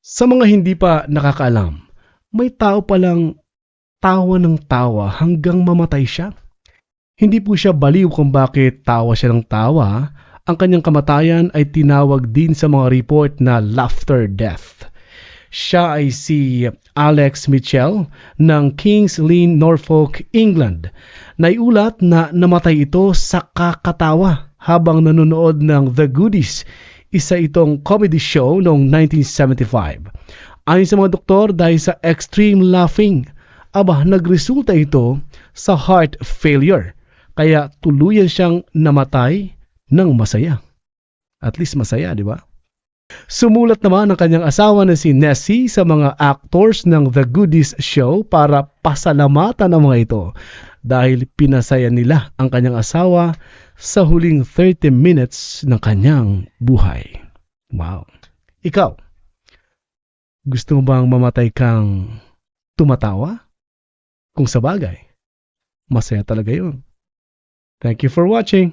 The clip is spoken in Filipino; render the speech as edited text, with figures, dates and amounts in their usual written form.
Sa mga hindi pa nakakaalam, may tao palang tawa ng tawa hanggang mamatay siya. Hindi po siya baliw kung bakit tawa siya ng tawa. Ang kanyang kamatayan ay tinawag din sa mga report na laughter death. Siya ay si Alex Mitchell ng King's Lynn, Norfolk, England. Naiulat na namatay ito sa kakatawa habang nanonood ng The Goodies, isa itong comedy show noong 1975. Ayon sa mga doktor, dahil sa extreme laughing, nagresulta ito sa heart failure. Kaya tuluyan siyang namatay ng masaya. At least masaya, di ba? Sumulat naman ang kanyang asawa na si Nessie sa mga actors ng The Goodies show para pasalamatan ang mga ito dahil pinasaya nila ang kanyang asawa sa huling 30 minutes ng kanyang buhay. Wow. Ikaw, gusto mo bang mamatay kang tumatawa? Kung sa bagay, masaya talaga yun. Thank you for watching.